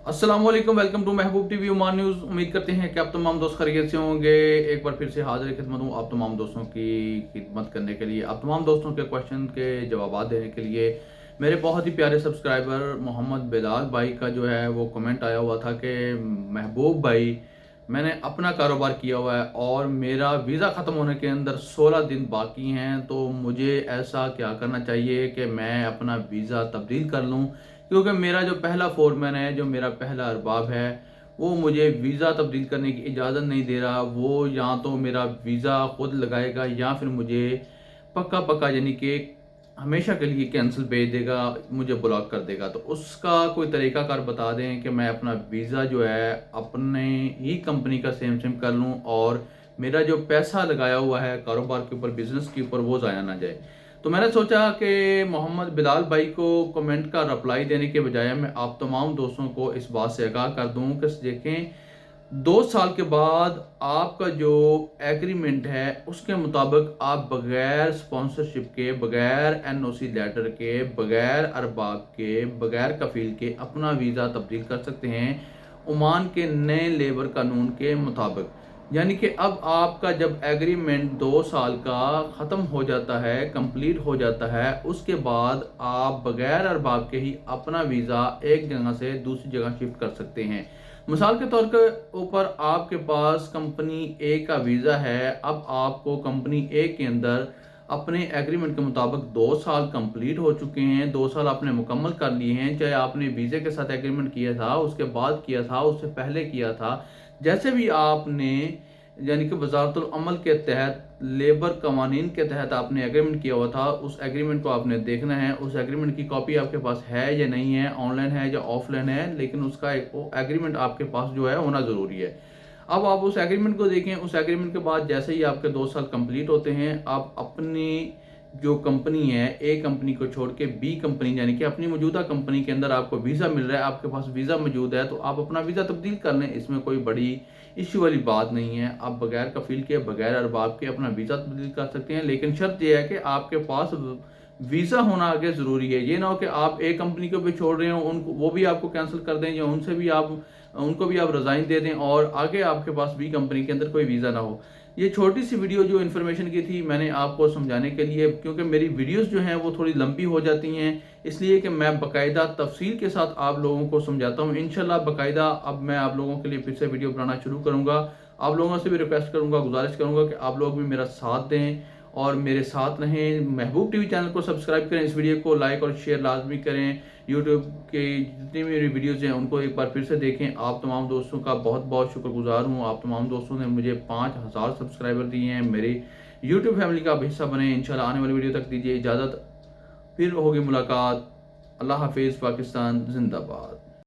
अस्सलाम वालेकुम, welcome to Mehboob TV Oman news. उम्मीद करते हैं कि आप तमाम दोस्त खैरियत से होंगे। एक बार फिर से हाजिर खिदमत हूँ आप तमाम दोस्तों की खिदमत करने के लिए, आप तमाम दोस्तों के क्वेश्चन के जवाब देने के लिए। मेरे बहुत ही प्यारे सब्सक्राइबर मोहम्मद बिलाल भाई का जो है वो कमेंट आया हुआ था कि महबूब भाई, मैंने अपना कारोबार किया हुआ है और मेरा वीज़ा ख़त्म होने के अंदर 16 दिन बाकी हैं, तो मुझे ऐसा क्या करना चाहिए कि मैं अपना वीज़ा तब्दील कर लूँ, क्योंकि मेरा जो पहला फोरमैन है, जो मेरा पहला अरबाब है, वो मुझे वीज़ा तब्दील करने की इजाज़त नहीं दे रहा। वो या तो मेरा वीज़ा खुद लगाएगा या फिर मुझे पक्का पक्का यानी कि हमेशा के लिए कैंसिल भेज देगा, मुझे ब्लॉक कर देगा। तो उसका कोई तरीकाकार बता दें कि मैं अपना वीज़ा जो है अपने ही कंपनी का सेम सेम कर लूँ और मेरा जो पैसा लगाया हुआ है कारोबार के ऊपर, बिजनेस के ऊपर, वो ज़ाया ना जाए। तो मैंने सोचा कि मोहम्मद बिलाल भाई को कमेंट का रिप्लाई देने के बजाय मैं आप तमाम दोस्तों को इस बात से आगाह कर दूं कि देखें, 2 साल के बाद आपका जो एग्रीमेंट है उसके मुताबिक आप बगैर स्पॉन्सरशिप के, बगैर एनओसी लेटर के, बगैर अरबाब के, बगैर कफील के अपना वीज़ा तब्दील कर सकते हैं ओमान के नए लेबर कानून के मुताबिक। यानी कि अब आपका जब एग्रीमेंट 2 साल का ख़त्म हो जाता है, कंप्लीट हो जाता है, उसके बाद आप बगैर अरबाब के ही अपना वीज़ा एक जगह से दूसरी जगह शिफ्ट कर सकते हैं। मिसाल के तौर के ऊपर आपके पास कंपनी ए का वीज़ा है, अब आपको कंपनी ए के अंदर अपने एग्रीमेंट के मुताबिक 2 साल कंप्लीट हो चुके हैं, 2 साल आपने मुकम्मल कर लिए हैं, चाहे आपने वीज़े के साथ एग्रीमेंट किया था, उसके बाद किया था, उससे पहले किया था, जैसे भी आपने यानी कि वजारतुल अमल के तहत, लेबर कवानीन के तहत आपने एग्रीमेंट किया हुआ था, उस एग्रीमेंट को आपने देखना है। उस एग्रीमेंट की कॉपी आपके पास है या नहीं है, ऑनलाइन है या ऑफलाइन है, लेकिन उसका एक एग्रीमेंट आपके पास जो है होना ज़रूरी है। अब आप उस एग्रीमेंट को देखें। उस एग्रीमेंट के बाद जैसे ही आपके 2 साल कंप्लीट होते हैं, आप अपनी जो कंपनी है, ए कंपनी को छोड़ के बी कंपनी यानी कि अपनी मौजूदा कंपनी के अंदर आपको वीज़ा मिल रहा है, आपके पास वीज़ा मौजूद है, तो आप अपना वीज़ा तब्दील कर लें। इसमें कोई बड़ी इश्यू वाली बात नहीं है। आप बगैर कफील के, बगैर अरबाब के अपना वीज़ा तब्दील कर सकते हैं, लेकिन शर्त यह है कि आपके पास वीज़ा होना आगे ज़रूरी है। ये ना हो कि आप एक कंपनी को भी छोड़ रहे हो, उनको वो भी आपको कैंसिल कर दें, या उनको भी आप रिज़ाइन दे दें और आगे आपके पास बी कंपनी के अंदर कोई वीज़ा ना हो। ये छोटी सी वीडियो जो इन्फॉर्मेशन की थी, मैंने आपको समझाने के लिए, क्योंकि मेरी वीडियोस जो हैं वो थोड़ी लंबी हो जाती हैं, इसलिए कि मैं बाकायदा तफसील के साथ आप लोगों को समझाता हूँ। इंशाल्लाह बाकायदा अब मैं आप लोगों के लिए फिर से वीडियो बनाना शुरू करूँगा। आप लोगों से भी रिक्वेस्ट करूँगा, गुजारिश करूँगा कि आप लोग भी मेरा साथ दें और मेरे साथ रहें। महबूब टीवी चैनल को सब्सक्राइब करें, इस वीडियो को लाइक और शेयर लाजमी करें। यूट्यूब के जितनी भी मेरी वीडियोज़ हैं उनको एक बार फिर से देखें। आप तमाम दोस्तों का बहुत बहुत शुक्रगुजार हूँ। आप तमाम दोस्तों ने मुझे 5000 सब्सक्राइबर दिए हैं। मेरी यूट्यूब फैमिली का हिस्सा बने। इंशाल्लाह आने वाली वीडियो तक दीजिए इजाज़त, फिर होगी मुलाकात। अल्लाह हाफिज़। पाकिस्तान जिंदाबाद।